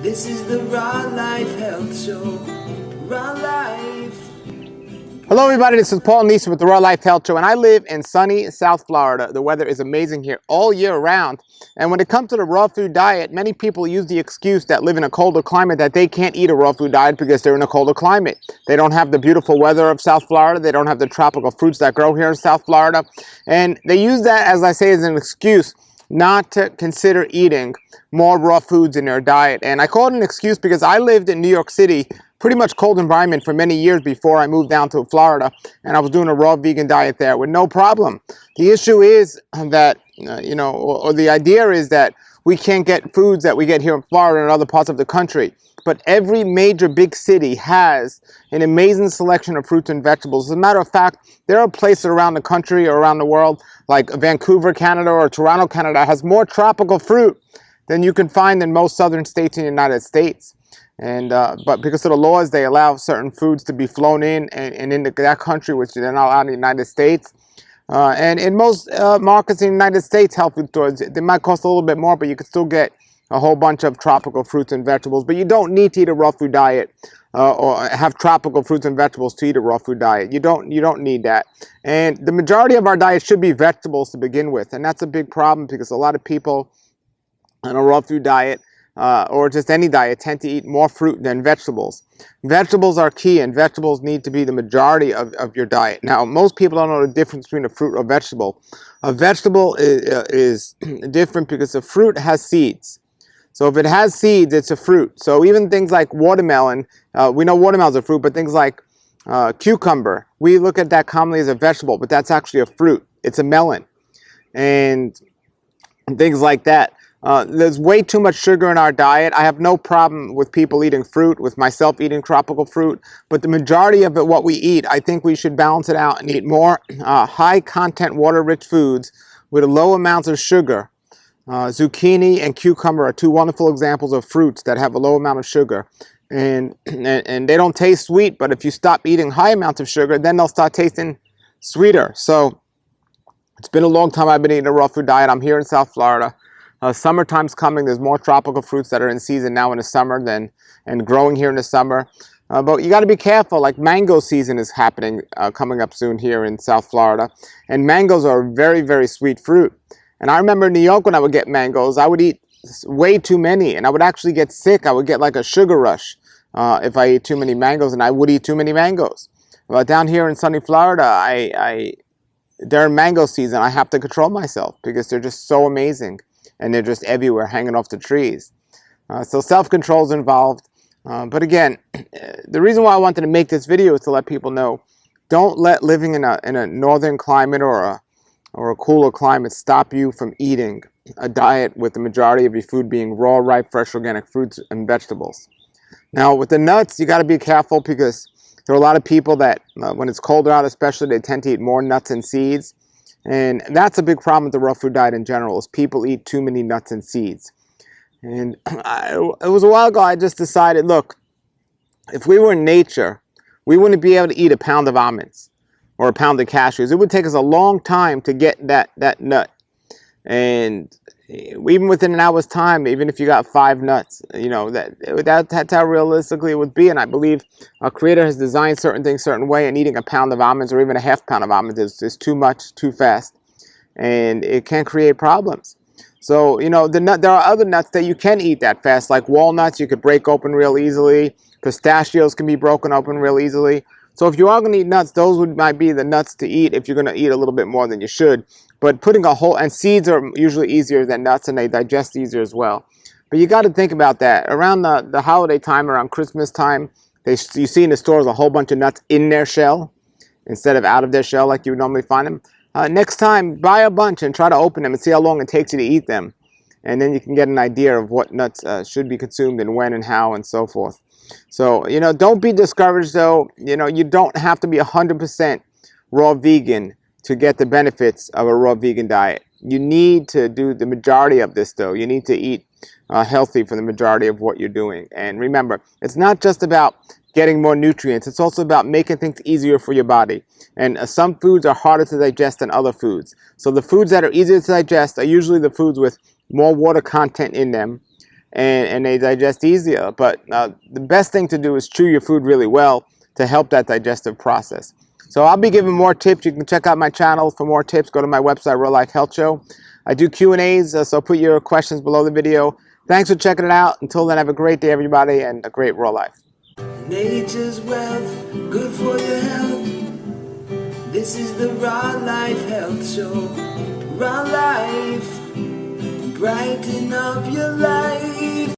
This is the Raw Life Health Show. Raw Life. Hello everybody, this is Paul Neeson with the Raw Life Health Show, and I live in sunny South Florida. The weather is amazing here all year round. And when it comes to the raw food diet, many people use the excuse that live in a colder climate that they can't eat a raw food diet because they're in a colder climate. They don't have the beautiful weather of South Florida. They don't have the tropical fruits that grow here in South Florida. And they use that, as I say, as an excuse not to consider eating more raw foods in their diet. And I call it an excuse because I lived in New York City, pretty much cold environment, for many years before I moved down to Florida, and I was doing a raw vegan diet there with no problem. The issue is that, or the idea is that we can't get foods that we get here in Florida and other parts of the country. But every major big city has an amazing selection of fruits and vegetables. As a matter of fact, there are places around the country or around the world, like Vancouver, Canada, or Toronto, Canada, has more tropical fruit than you can find in most southern states in the United States. And but because of the laws, they allow certain foods to be flown in and into that country, which they're not allowed in the United States. And in most markets in the United States, health food stores, they might cost a little bit more, but you can still get a whole bunch of tropical fruits and vegetables. But you don't need to eat a raw food diet or have tropical fruits and vegetables to eat a raw food diet. You don't need that. And the majority of our diet should be vegetables to begin with. And that's a big problem because a lot of people on a raw food diet or just any diet tend to eat more fruit than vegetables. Vegetables are key, and vegetables need to be the majority of your diet. Now, most people don't know the difference between a fruit or vegetable. A vegetable is different because a fruit has seeds. So if it has seeds, it's a fruit. So even things like watermelon, we know watermelon's a fruit, but things like cucumber, we look at that commonly as a vegetable, but that's actually a fruit. It's a melon. And things like that. There's way too much sugar in our diet. I have no problem with people eating fruit, with myself eating tropical fruit, but the majority of it, what we eat, I think we should balance it out and eat more high content water-rich foods with low amounts of sugar. Zucchini and cucumber are two wonderful examples of fruits that have a low amount of sugar. And they don't taste sweet, but if you stop eating high amounts of sugar, then they'll start tasting sweeter. So it's been a long time I've been eating a raw food diet. I'm here in South Florida. Summertime's coming. There's more tropical fruits that are in season now in the summer and growing here in the summer. But you got to be careful. Like mango season is happening, coming up soon here in South Florida. And mangoes are a very, very sweet fruit. And I remember in New York when I would get mangoes, I would eat way too many. And I would actually get sick. I would get like a sugar rush if I ate too many mangoes, and I would eat too many mangoes. But down here in sunny Florida, during mango season, I have to control myself because they're just so amazing. And they're just everywhere, hanging off the trees. So self-control is involved. But again, the reason why I wanted to make this video is to let people know, don't let living in a northern climate or a cooler climate stop you from eating a diet with the majority of your food being raw, ripe, fresh, organic fruits and vegetables. Now, with the nuts, you got to be careful because there are a lot of people that, when it's colder out especially, they tend to eat more nuts and seeds. And that's a big problem with the raw food diet in general, is people eat too many nuts and seeds. And it was a while ago I just decided, look, if we were in nature, we wouldn't be able to eat a pound of almonds or a pound of cashews. It would take us a long time to get that nut. And even within an hour's time, even if you got 5 nuts, that's how realistically it would be. And I believe our Creator has designed certain things a certain way, and eating a pound of almonds or even a half pound of almonds is too much, too fast, and it can create problems. So, there are other nuts that you can eat that fast, like walnuts. You could break open real easily. Pistachios can be broken open real easily. So if you are going to eat nuts, those might be the nuts to eat if you're going to eat a little bit more than you should. But and seeds are usually easier than nuts, and they digest easier as well. But you got to think about that. Around the holiday time, around Christmas time, you see in the stores a whole bunch of nuts in their shell instead of out of their shell like you would normally find them. Next time, buy a bunch and try to open them and see how long it takes you to eat them. And then you can get an idea of what nuts should be consumed and when and how and so forth. So, don't be discouraged though. You don't have to be 100% raw vegan to get the benefits of a raw vegan diet. You need to do the majority of this though. You need to eat healthy for the majority of what you're doing. And remember, it's not just about getting more nutrients. It's also about making things easier for your body. And some foods are harder to digest than other foods. So the foods that are easier to digest are usually the foods with more water content in them. and they digest easier. But the best thing to do is chew your food really well to help that digestive process. So I'll be giving more tips. You can check out my channel for more tips. Go to my website, Real Life Health Show. I do Q&As, so put your questions below the video. Thanks for checking it out. Until then, have a great day, everybody, and a great raw life. Nature's wealth, good for your health. This is the Raw Life Health Show. Raw Life, brighten up your life.